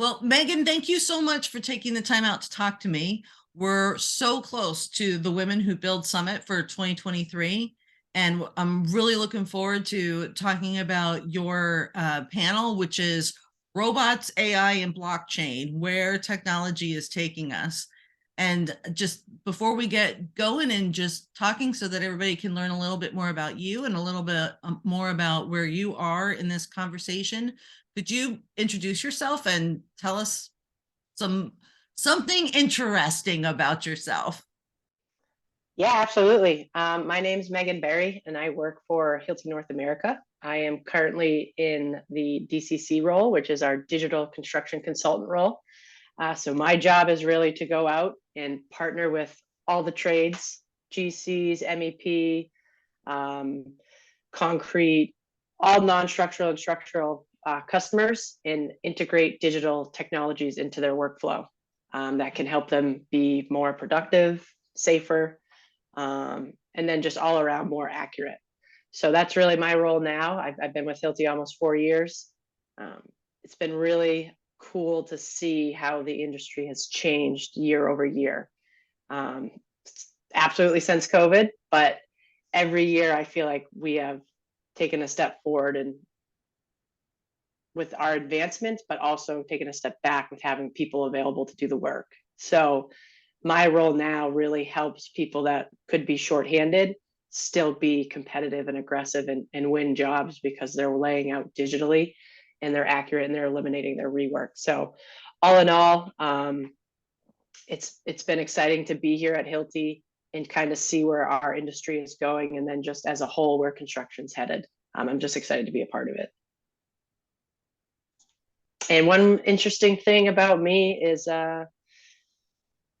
Well, Megan, thank you so much for taking the time out to talk to me. We're so close to the Women Who Build Summit for 2023. And I'm really looking forward to talking about your panel, which is Robots, AI, and Blockchain, where technology is taking us. And just before we get going and just talking so that everybody can learn a little bit more about you and a little bit more about where you are in this conversation, could you introduce yourself and tell us something interesting about yourself? Yeah, absolutely. My name is Megan Berry, and I work for Hilti North America. I am currently in the DCC role, which is our digital construction consultant role. So my job is really to go out and partner with all the trades, GCs, MEP, concrete, all non-structural and structural customers, and integrate digital technologies into their workflow that can help them be more productive, safer, and then just all around more accurate. So that's really my role now. I've been with Hilti almost 4 years. It's been really cool to see how the industry has changed year over year. Absolutely since COVID, but every year I feel like we have taken a step forward and with our advancements, but also taken a step back with having people available to do the work. So my role now really helps people that could be shorthanded still be competitive and aggressive and win jobs because they're laying out digitally and they're accurate and they're eliminating their rework. So all in all, it's been exciting to be here at Hilti and kind of see where our industry is going, and then just as a whole where construction's headed. I'm just excited to be a part of it. And one interesting thing about me is I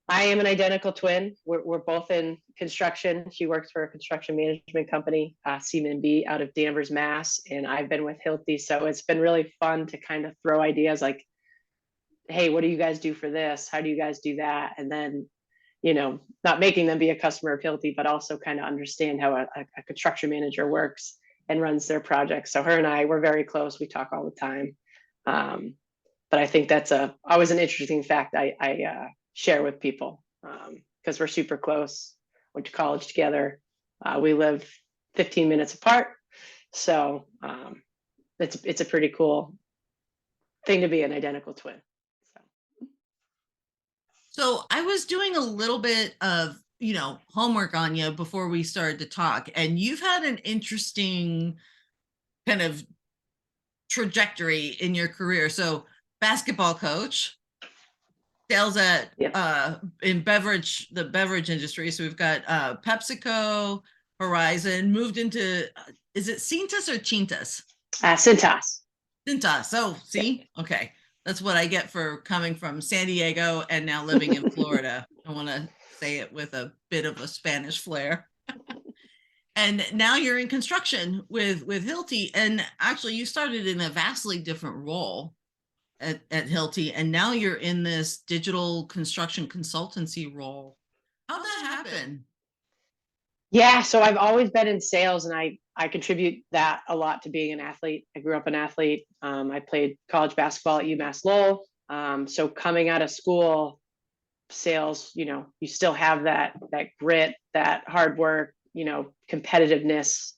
am an identical twin. We're both in construction. She works for a construction management company, Seaman B, out of Danvers, Mass. And I've been with Hilti. So it's been really fun to kind of throw ideas like, hey, what do you guys do for this? How do you guys do that? And then, not making them be a customer of Hilti, but also kind of understand how a construction manager works and runs their projects. So her and I, we're very close. We talk all the time. But I think that's always an interesting fact I share with people because we're super close. Went to college together. We live 15 minutes apart, so it's a pretty cool thing to be an identical twin. So I was doing a little bit of homework on you before we started to talk, and you've had an interesting kind of trajectory in your career. So basketball coach, sales at in the beverage industry. So we've got PepsiCo, Horizon, moved into is it Cintas or Chintas? Cintas. Cintas. Oh, see, okay, that's what I get for coming from San Diego and now living in Florida. I want to say it with a bit of a Spanish flair. And now you're in construction with Hilti, and actually you started in a vastly different role at Hilti, and now you're in this digital construction consultancy role. How'd that happen? Yeah, so I've always been in sales, and I contribute that a lot to being an athlete. I grew up an athlete. I played college basketball at UMass Lowell. So coming out of school, sales, you still have that grit, that hard work, competitiveness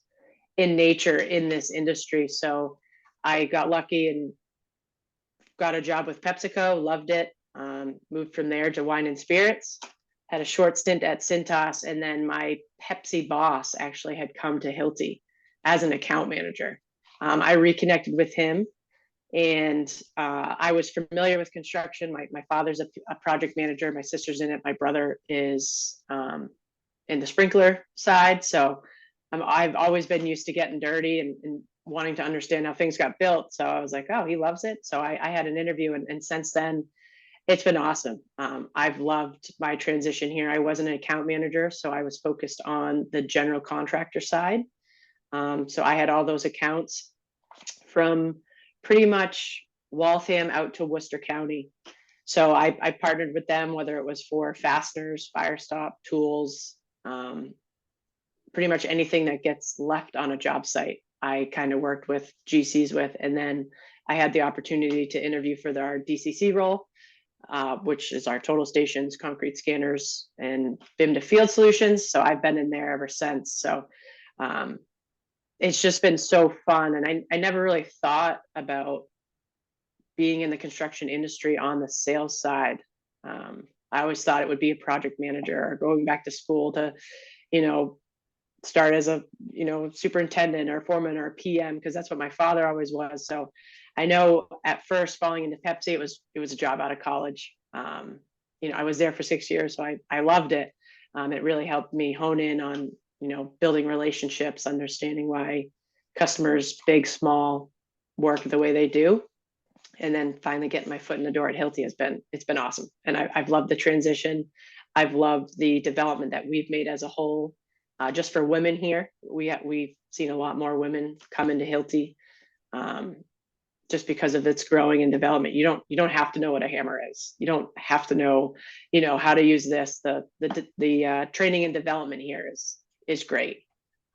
in nature in this industry. So I got lucky and got a job with PepsiCo, loved it. Moved from there to wine and spirits, had a short stint at Cintas, and then my Pepsi boss actually had come to Hilti as an account manager. I reconnected with him, and I was familiar with construction. My father's a project manager. My sister's in it. My brother is in the sprinkler side. So I've always been used to getting dirty and wanting to understand how things got built. So I was like, oh, he loves it. So I had an interview, and since then, it's been awesome. I've loved my transition here. I wasn't an account manager, so I was focused on the general contractor side. So I had all those accounts from pretty much Waltham out to Worcester County. So I partnered with them, whether it was for fasteners, fire stop, tools, pretty much anything that gets left on a job site. I kind of worked with GCs with, and then I had the opportunity to interview for our DCC role, which is our total stations, concrete scanners, and BIM to field solutions. So I've been in there ever since. So it's just been so fun. And I never really thought about being in the construction industry on the sales side. I always thought it would be a project manager or going back to school to, you know, start as a, you know, superintendent or foreman or PM, because that's what my father always was. So I know at first falling into Pepsi, it was a job out of college. You know, I was there for 6 years, so I loved it. It really helped me hone in on, you know, building relationships, understanding why customers, big, small, work the way they do. And then finally getting my foot in the door at Hilti it's been awesome. And I've loved the transition. I've loved the development that we've made as a whole. Just for women here, we've seen a lot more women come into Hilti, just because of its growing and development. You don't have to know what a hammer is. You don't have to know, you know, how to use this. The training and development here is great,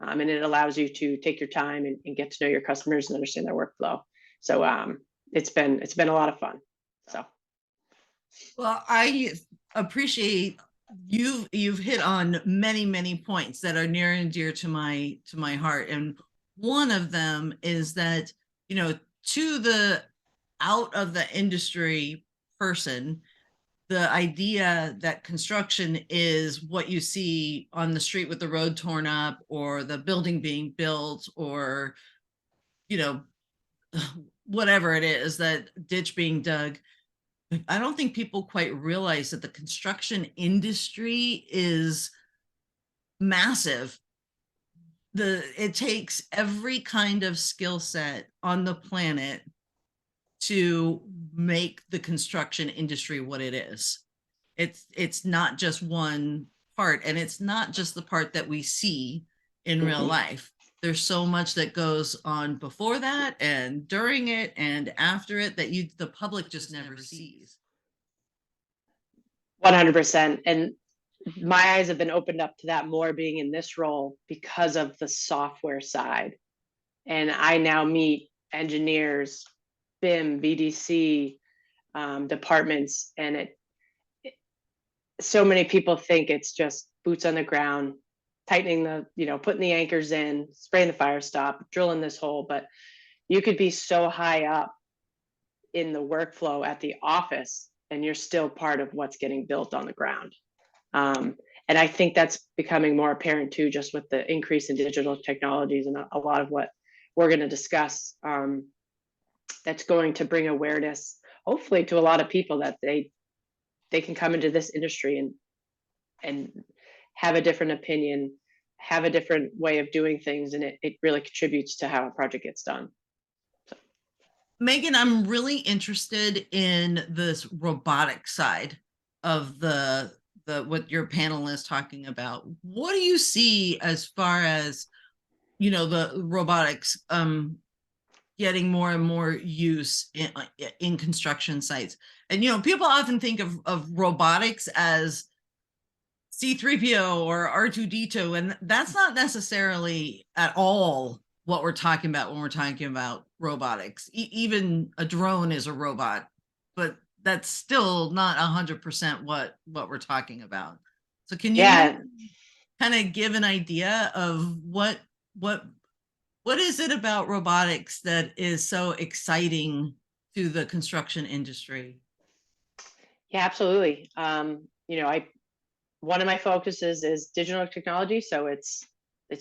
and it allows you to take your time and get to know your customers and understand their workflow. So it's been a lot of fun. So Well, I appreciate you've hit on many points that are near and dear to my heart. And one of them is that, you know, to the out of the industry person, the idea that construction is what you see on the street with the road torn up or the building being built or, you know, whatever it is, that ditch being dug. I don't think people quite realize that the construction industry is massive. It takes every kind of skill set on the planet to make the construction industry what it is. It's not just one part, and it's not just the part that we see in real life. There's so much that goes on before that and during it and after it that the public just never sees. 100%. And my eyes have been opened up to that more being in this role because of the software side. And I now meet engineers, BIM, VDC departments, and so many people think it's just boots on the ground, tightening the, you know, putting the anchors in, spraying the fire stop, drilling this hole. But you could be so high up in the workflow at the office and you're still part of what's getting built on the ground. And I think that's becoming more apparent too, just with the increase in digital technologies and a lot of what we're going to discuss. That's going to bring awareness, hopefully, to a lot of people that they can come into this industry and have a different opinion, have a different way of doing things, and it really contributes to how a project gets done. So. Megan, I'm really interested in this robotic side of the what your panel is talking about. What do you see as far as, you know, the robotics getting more and more use in construction sites? And, you know, people often think of robotics as C3PO or R2D2, and that's not necessarily at all what we're talking about when we're talking about robotics. Even a drone is a robot, but that's still not 100% what we're talking about. So can you kind of give an idea of what is it about robotics that is so exciting to the construction industry? Yeah, absolutely. You know, one of my focuses is digital technology, so it's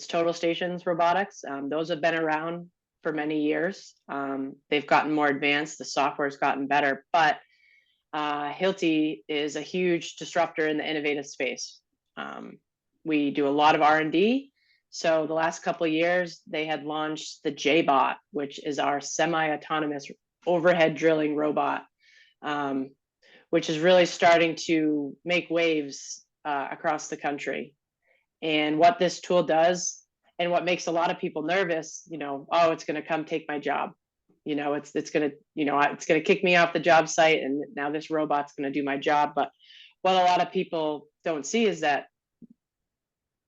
total stations robotics. Those have been around for many years. They've gotten more advanced. The software's gotten better, but Hilti is a huge disruptor in the innovative space. We do a lot of R&D. So the last couple of years, they had launched the J-Bot, which is our semi-autonomous overhead drilling robot, which is really starting to make waves across the country. And what this tool does, and what makes a lot of people nervous, you know, oh, it's going to come take my job. You know, it's going to, you know, it's going to kick me off the job site, and now this robot's going to do my job. But what a lot of people don't see is that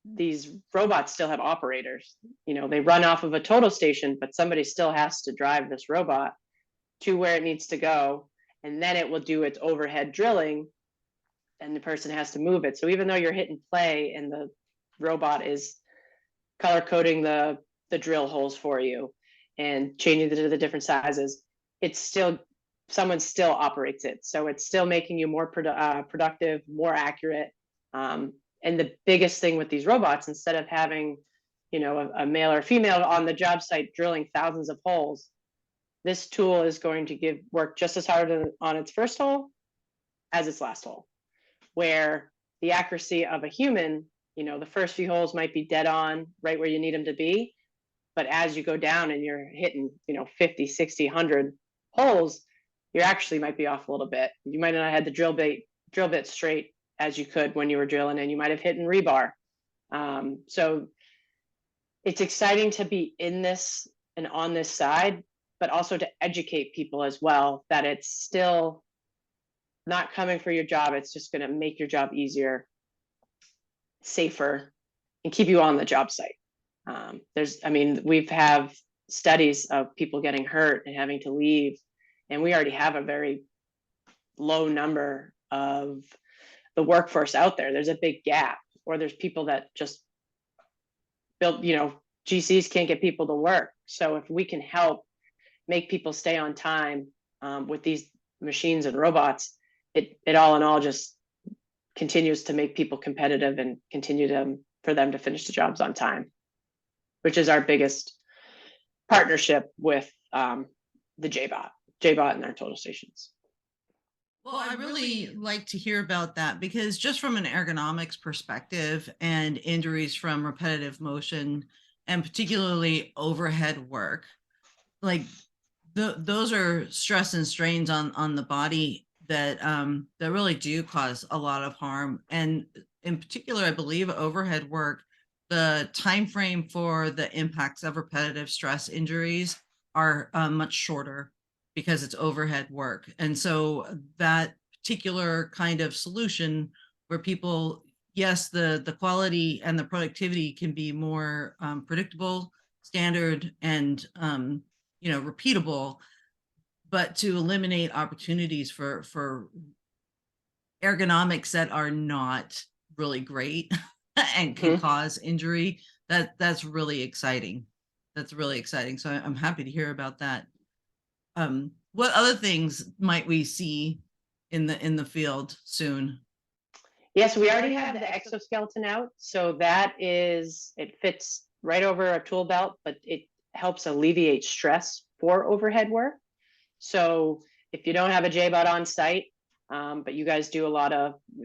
these robots still have operators. You know, they run off of a total station, but somebody still has to drive this robot to where it needs to go, and then it will do its overhead drilling, and the person has to move it. So even though you're hitting play and the robot is color coding the drill holes for you and changing the different sizes, it's still, someone still operates it. So it's still making you more productive, more accurate. And the biggest thing with these robots, instead of having, you know, a male or female on the job site drilling thousands of holes, this tool is going to give work just as hard on its first hole as its last hole, where the accuracy of a human, you know, the first few holes might be dead on, right where you need them to be. But as you go down and you're hitting, you know, 50, 60, 100 holes, you actually might be off a little bit. You might not have had the drill bit straight as you could when you were drilling, and you might have hit in rebar. So it's exciting to be in this and on this side, but also to educate people as well that it's still not coming for your job. It's just going to make your job easier, safer, and keep you on the job site. I mean, we've have studies of people getting hurt and having to leave, and we already have a very low number of the workforce out there. There's a big gap, or there's people that just build, you know, GCs can't get people to work. So if we can help make people stay on time with these machines and robots, it all in all just continues to make people competitive and continue to for them to finish the jobs on time, which is our biggest partnership with the JBot and our total stations. Well, I really like to hear about that, because just from an ergonomics perspective and injuries from repetitive motion and particularly overhead work, like those are stress and strains on the body that that really do cause a lot of harm. And in particular, I believe overhead work, the time frame for the impacts of repetitive stress injuries are much shorter because it's overhead work. And so that particular kind of solution where people, yes, the quality and the productivity can be more predictable, standard, and you know, repeatable, but to eliminate opportunities for ergonomics that are not really great and can cause injury, that's really exciting. That's really exciting. So I'm happy to hear about that. What other things might we see in the field soon? Yes, we already have the exoskeleton out. So that is, it fits right over a tool belt, but it helps alleviate stress for overhead work. So if you don't have a JBot on site, but you guys do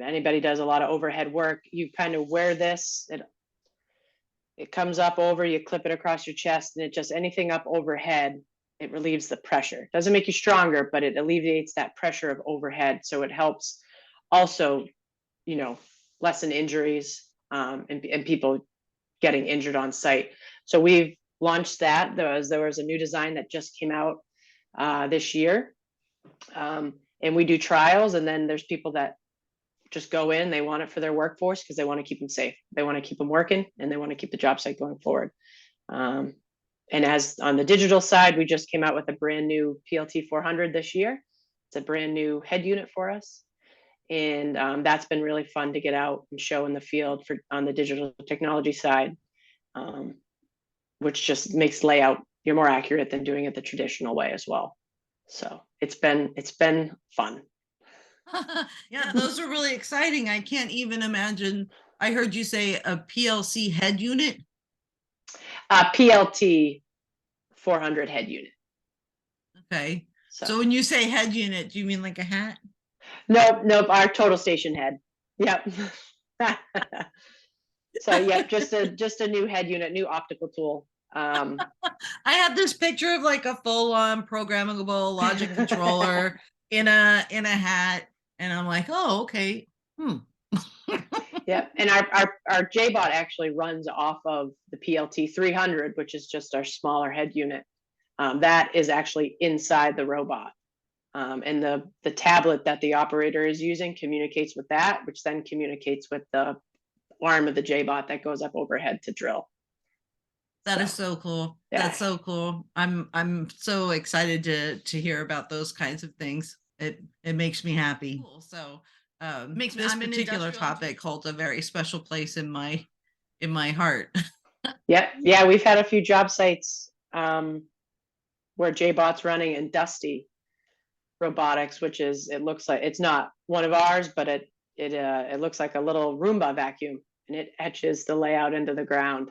anybody does a lot of overhead work, you kind of wear this, it comes up over, you clip it across your chest, and it just, anything up overhead, it relieves the pressure. Doesn't make you stronger, but it alleviates that pressure of overhead. So it helps also, you know, lessen injuries and people getting injured on site. So we've launched that. There was a new design that just came out this year. And we do trials, and then there's people that just go in, they want it for their workforce because they want to keep them safe. They want to keep them working, and they want to keep the job site going forward. And as on the digital side, we just came out with a brand new PLT 400 this year. It's a brand new head unit for us. And that's been really fun to get out and show in the field on the digital technology side, which just makes layout, you're more accurate than doing it the traditional way as well. So it's been fun. Yeah, those are really exciting. I can't even imagine. I heard you say a PLC head unit. PLT 400 head unit. Okay. So when you say head unit, do you mean like a hat? Nope. Our total station head. Yep. So yeah, just a new head unit, new optical tool. I had this picture of like a full-on programmable logic controller in a hat, and I'm like, oh, okay. Yeah, and our JBot actually runs off of the PLT 300, which is just our smaller head unit. That is actually inside the robot. And the tablet that the operator is using communicates with that, which then communicates with the arm of the JBot that goes up overhead to drill. That So, is so cool. yeah. That's so cool. I'm so excited to hear about those kinds of things. It makes me happy. Cool. So makes me, this I'm an particular industrial topic holds a very special place in my heart. Yeah, we've had a few job sites where JBot's running and Dusty robotics, which is, it looks like, it's not one of ours, but it looks like a little Roomba vacuum, and it etches the layout into the ground,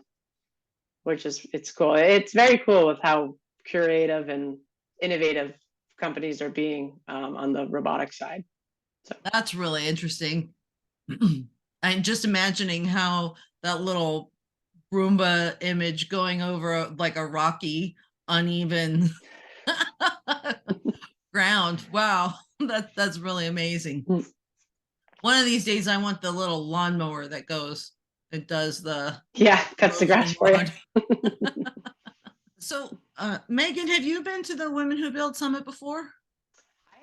which is, it's cool. It's very cool with how creative and innovative companies are being on the robotic side. So That's really interesting. I'm just imagining how that little Roomba image going over like a rocky, uneven ground. Wow, that's really amazing. mm, One of these days, I want the little lawnmower that goes, it does the yeah, cuts the grass erosion for you. lawn. So, Megan, have you been to the Women Who Build Summit before?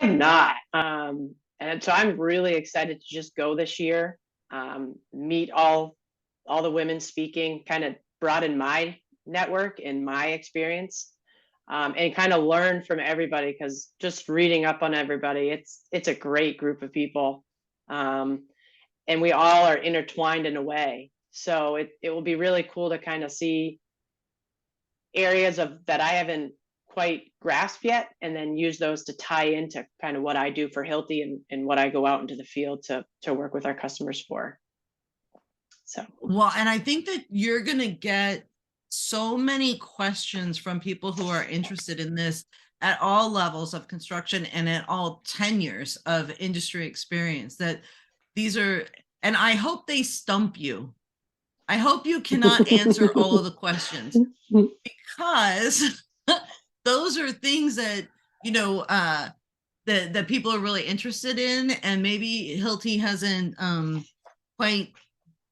I am not. And so I'm really excited to just go this year, meet all the women speaking, kind of broaden my network and my experience, and kind of learn from everybody. Because just reading up on everybody, it's a great group of people, and we all are intertwined in a way. So it will be really cool to kind of see areas of that I haven't quite grasped yet, and then use those to tie into kind of what I do for Hilti, and what I go out into the field to work with our customers for. So Well, and I think that you're going to get so many questions from people who are interested in this at all levels of construction and at all tenures of industry experience, that these are, and I hope they stump you. I hope you cannot answer all of the questions, because those are things that, you know, that people are really interested in, and maybe Hilti hasn't quite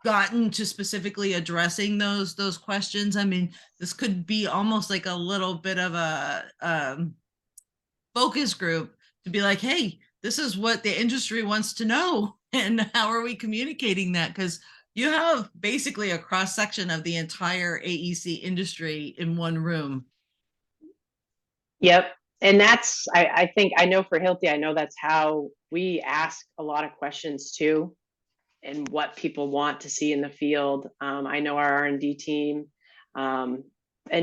gotten to specifically addressing those questions. I mean, this could be almost like a little bit of a focus group to be like, hey, this is what the industry wants to know, and how are we communicating that? Because you have basically a cross section of the entire AEC industry in one room. yep. And that's, I think, I know for Hilti, I know that's how we ask a lot of questions too, and what people want to see in the field. I know our R&D team, and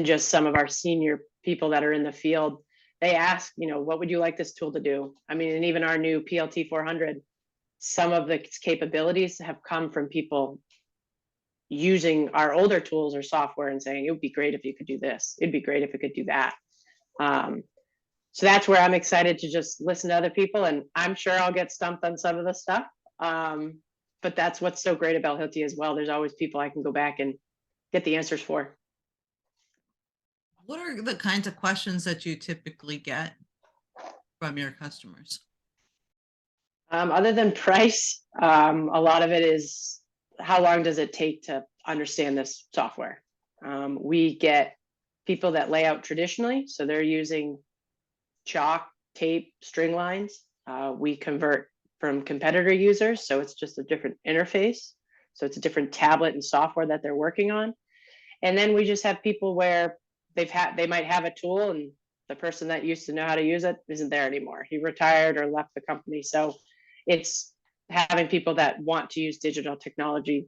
just some of our senior people that are in the field, they ask, what would you like this tool to do? I mean, and even our new PLT 400, some of the capabilities have come from people using our older tools or software and saying, it would be great if you could do this. It'd be great if it could do that. So that's where I'm excited to just listen to other people, and I'm sure I'll get stumped on some of the stuff. But that's what's so great about Hilti as well. There's always people I can go back and get the answers for. What are the kinds of questions that you typically get from your customers? Other than price, a lot of it is, how long does it take to understand this software? We get people that lay out traditionally, so they're using chalk, tape, string lines. We convert from competitor users, so it's just a different interface. So it's a different tablet and software that they're working on. And then we just have people where they might have a tool, and the person that used to know how to use it isn't there anymore. He retired or left the company. So it's having people that want to use digital technology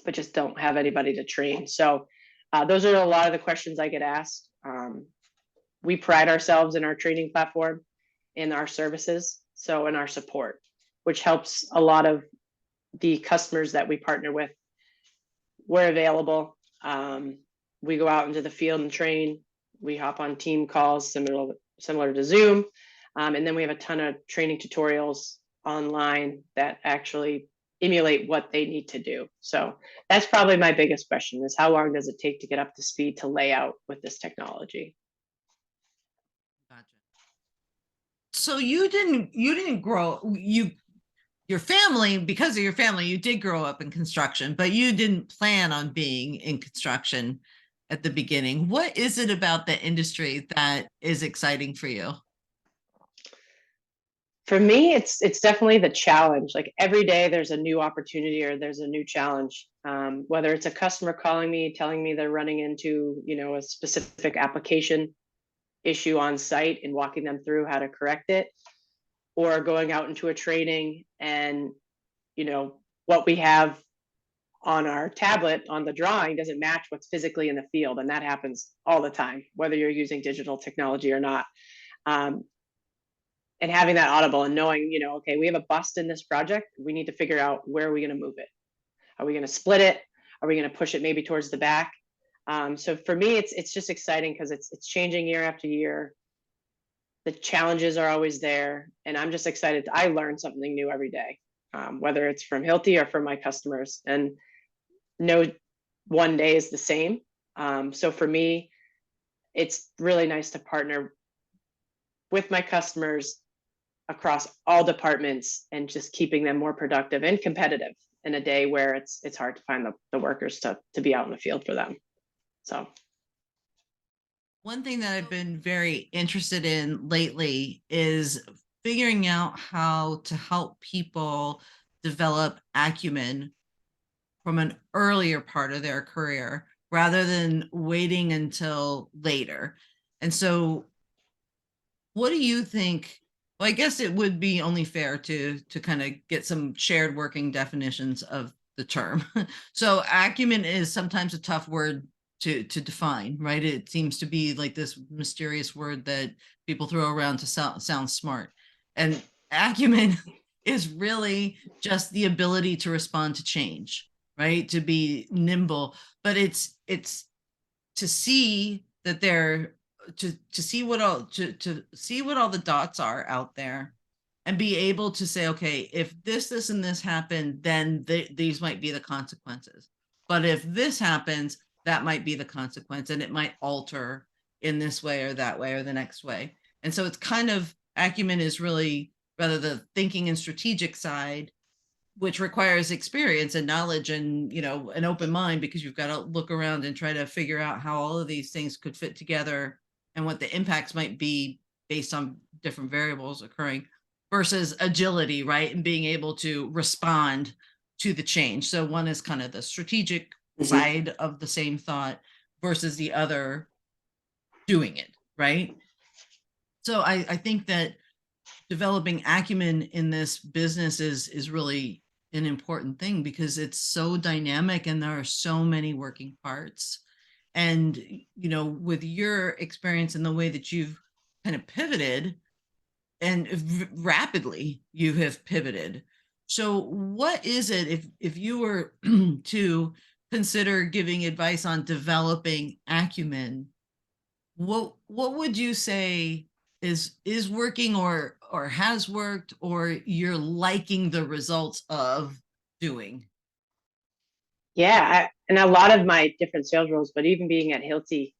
but just don't have anybody to train. So those are a lot of the questions I get asked. We pride ourselves in our training platform, in our services, so in our support, which helps a lot of the customers that we partner with. We're available. We go out into the field and train. We hop on team calls similar to Zoom. And then we have a ton of training tutorials online that actually emulate what they need to do. So that's probably my biggest question, is how long does it take to get up to speed to lay out with this technology? Gotcha. So you didn't grow, your family, because of your family, you did grow up in construction, but you didn't plan on being in construction at the beginning. What is it about the industry that is exciting for you? For me, it's definitely the challenge. Like every day there's a new opportunity or there's a new challenge. Whether it's a customer calling me, telling me they're running into, a specific application issue on site and walking them through how to correct it, or going out into a training and, what we have on our tablet on the drawing doesn't match what's physically in the field. And that happens all the time, whether you're using digital technology or not. Um, and having that audible and knowing, okay, we have a bust in this project. We need to figure out where are we going to move it? Are we going to split it? Are we going to push it maybe towards the back? So for me, it's just exciting because it's changing year after year. The challenges are always there, and I'm just excited. I learn something new every day, whether it's from Hilti or from my customers, and no one day is the same. So for me, it's really nice to partner with my customers across all departments and just keeping them more productive and competitive in a day where it's hard to find the workers to be out in the field for them. So One thing that I've been very interested in lately is figuring out how to help people develop acumen from an earlier part of their career rather than waiting until later. And so what do you think? Well, I guess it would be only fair to kind of get some shared working definitions of the term. So acumen is sometimes a tough word to define, right? It seems to be like this mysterious word that people throw around to sound smart. And acumen is really just the ability to respond to change, right? To be nimble, but it's to see that they're to see what all to see what all the dots are out there and be able to say, okay, if this and this happen, then these might be the consequences, but if this happens, that might be the consequence, and it might alter in this way or that way or the next way. And so it's kind of acumen is really rather the thinking and strategic side, which requires experience and knowledge and an open mind, because you've got to look around and try to figure out how all of these things could fit together and what the impacts might be based on different variables occurring, versus agility, right? And being able to respond to the change. So one is kind of the strategic side of the same thought versus the other doing it, right? So I think that developing acumen in this business is really an important thing, because it's so dynamic and there are so many working parts. And with your experience and the way that you've kind of pivoted and rapidly you have pivoted, so what is it, if you were to consider giving advice on developing acumen, what would you say is working or has worked or you're liking the results of doing? yeah, and a lot of my different sales roles, but even being at Hilti,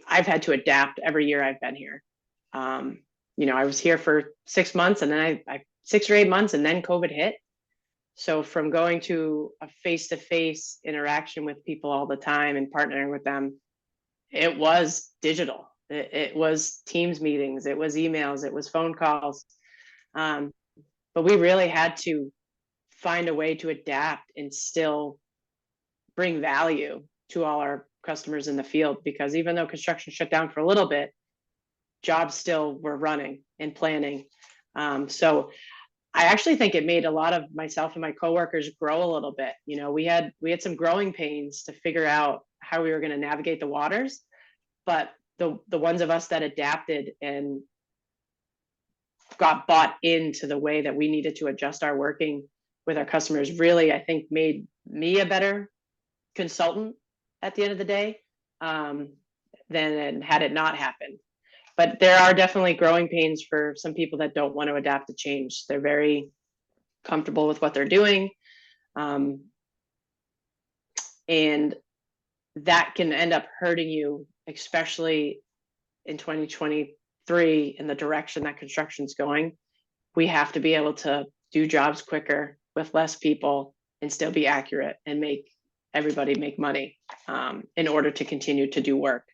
I've had to adapt every year I've been here. I was here for 6 months, and then I 6 or 8 months, and then COVID hit. So from going to a face-to-face interaction with people all the time and partnering with them, it was digital. It was Teams meetings, it was emails, it was phone calls. But we really had to find a way to adapt and still bring value to all our customers in the field, because even though construction shut down for a little bit, jobs still were running and planning. So I actually think it made a lot of myself and my coworkers grow a little bit. We had some growing pains to figure out how we were going to navigate the waters, but the ones of us that adapted and got bought into the way that we needed to adjust our working with our customers really, I think, made me a better consultant at the end of the day, than had it not happened. But there are definitely growing pains for some people that don't want to adapt to change. They're very comfortable with what they're doing. And that can end up hurting you, especially in 2023, in the direction that construction's going. We have to be able to do jobs quicker with less people and still be accurate and make everybody make money, in order to continue to do work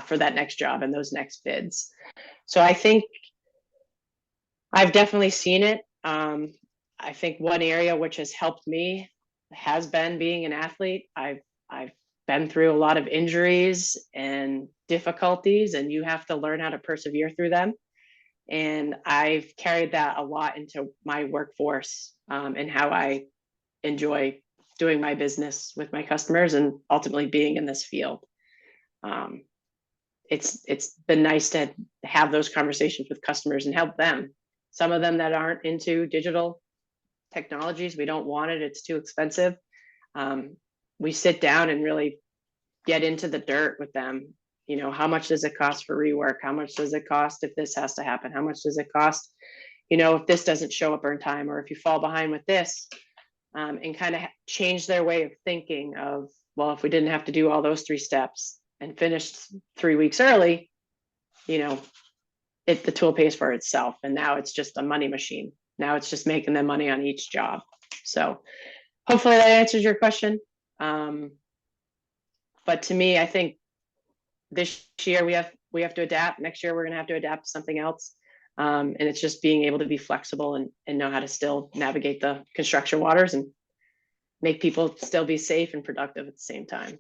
for that next job and those next bids. So I think I've definitely seen it. I think one area which has helped me has been being an athlete. I've been through a lot of injuries and difficulties, and you have to learn how to persevere through them. And I've carried that a lot into my workforce, and how I enjoy doing my business with my customers and ultimately being in this field. Um, it's been nice to have those conversations with customers and help them. Some of them that aren't into digital technologies, we don't want it, it's too expensive. We sit down and really get into the dirt with them. You know, how much does it cost for rework? How much does it cost if this has to happen? How much does it cost, you know, if this doesn't show up in time, or if you fall behind with this? And kind of change their way of thinking of, well, if we didn't have to do all those 3 steps and finished 3 weeks early, you know, the tool pays for itself. And now it's just a money machine. Now it's just making them money on each job. So hopefully that answers your question. But to me, I think this year we have to adapt. Next year we're going to have to adapt to something else. And it's just being able to be flexible and know how to still navigate the construction waters and make people still be safe and productive at the same time.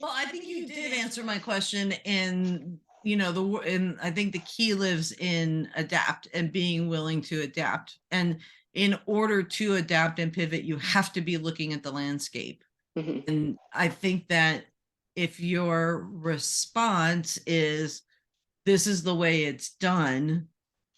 Well, I think you did answer my question, and and I think the key lives in adapt and being willing to adapt. And in order to adapt and pivot, you have to be looking at the landscape. Mhm. And I think that if your response is, this is the way it's done,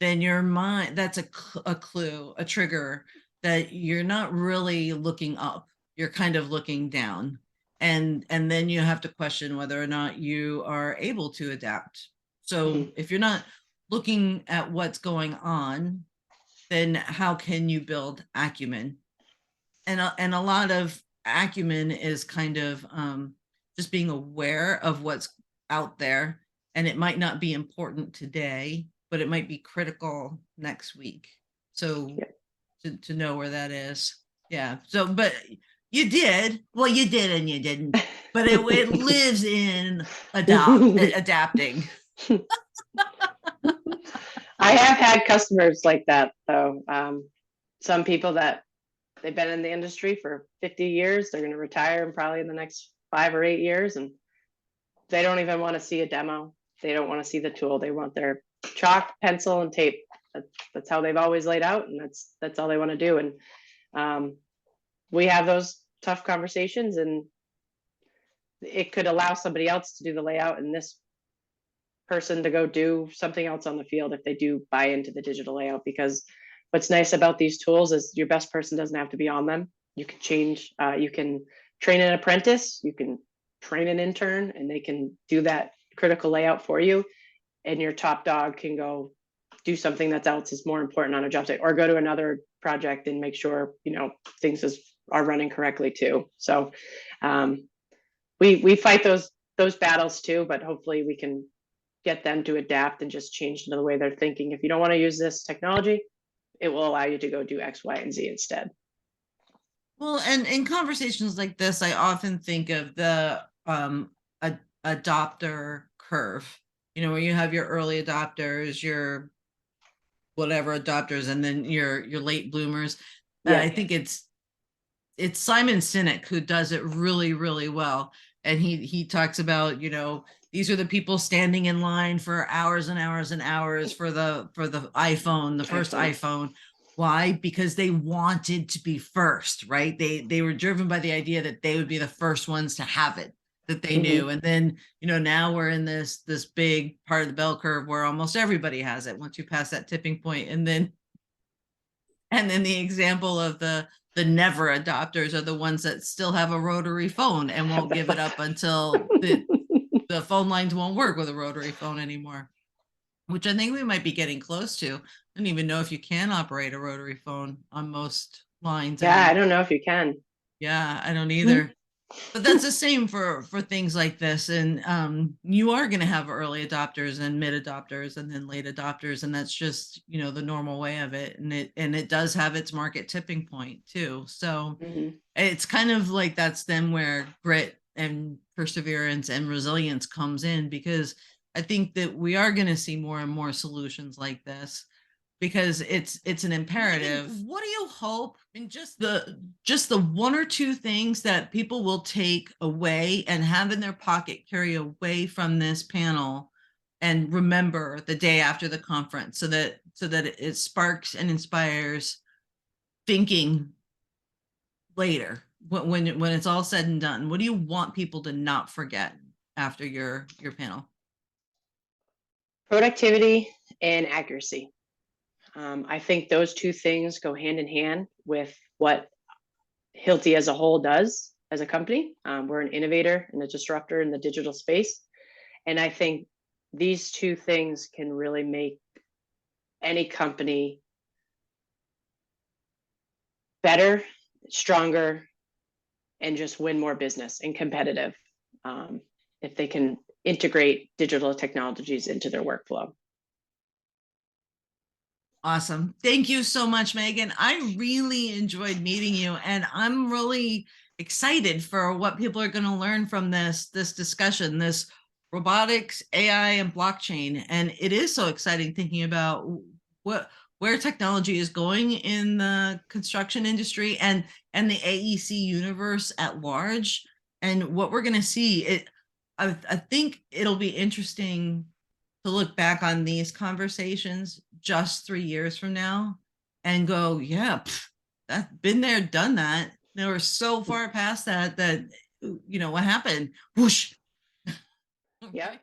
then your mind, that's a clue, a trigger that you're not really looking up. You're kind of looking down. And then you have to question whether or not you are able to adapt. So Mhm. if you're not looking at what's going on, then how can you build acumen? And a lot of acumen is kind of just being aware of what's out there, and it might not be important today, but it might be critical next week. So Yeah. to know where that is. Yeah. So, but you did, well, you did and you didn't, but it lives in adapting. I have had customers like that though. Some people that they've been in the industry for 50 years, they're going to retire in probably in the next 5 or 8 years, and they don't even want to see a demo. They don't want to see the tool. They want their chalk, pencil, and tape. That's how they've always laid out, and that's all they want to do. And we have those tough conversations, and it could allow somebody else to do the layout and this person to go do something else on the field if they do buy into the digital layout. Because what's nice about these tools is your best person doesn't have to be on them. You can change, you can train an apprentice, you can train an intern, and they can do that critical layout for you. And your top dog can go do something that else is more important on a job site, or go to another project and make sure, you know, are running correctly too. So we fight those battles too, but hopefully we can get them to adapt and just change the way they're thinking. If you don't want to use this technology, it will allow you to go do X, Y, and Z instead. Well, and in conversations like this, I often think of the adopter curve, where you have your early adopters, your whatever adopters, and then your late bloomers. Yeah. I think it's Simon Sinek who does it really, really well. And he talks about, these are the people standing in line for hours and hours and hours for the iPhone, the first iPhone. Why? Because they wanted to be first, right? They were driven by the idea that they would be the first ones to have it, that they knew. And then, now we're in this big part of the bell curve where almost everybody has it once you pass that tipping point. And then the example of the never adopters are the ones that still have a rotary phone and won't give it up until the phone lines won't work with a rotary phone anymore, which I think we might be getting close to. I don't even know if you can operate a rotary phone on most lines Yeah, anymore. I don't know if you can. Yeah, I don't either. But that's the same for things like this. And you are going to have early adopters and mid adopters and then late adopters, and that's just the normal way of it. And it does have its market tipping point too. So it's kind of like that's then where grit and perseverance and resilience comes in, because I think that we are going to see more and more solutions like this. because it's an imperative. What do you hope in just the one or two things that people will take away and have in their pocket, carry away from this panel and remember the day after the conference, so that it sparks and inspires thinking later when it's all said and done? What do you want people to not forget after your panel? Productivity and accuracy. I think those two things go hand in hand with what Hilti as a whole does as a company. We're an innovator and a disruptor in the digital space. And I think these two things can really make any company better, stronger, and just win more business and competitive, if they can integrate digital technologies into their workflow. Awesome. Thank you so much, Megan. I really enjoyed meeting you, and I'm really excited for what people are going to learn from this discussion, this robotics, AI, and blockchain. And it is so exciting thinking about where technology is going in the construction industry and the AEC universe at large, and what we're going to see. I think it'll be interesting to look back on these conversations just 3 years from now and go, yeah, that's been there, done that. They were so far past that what happened? Whoosh. Yeah.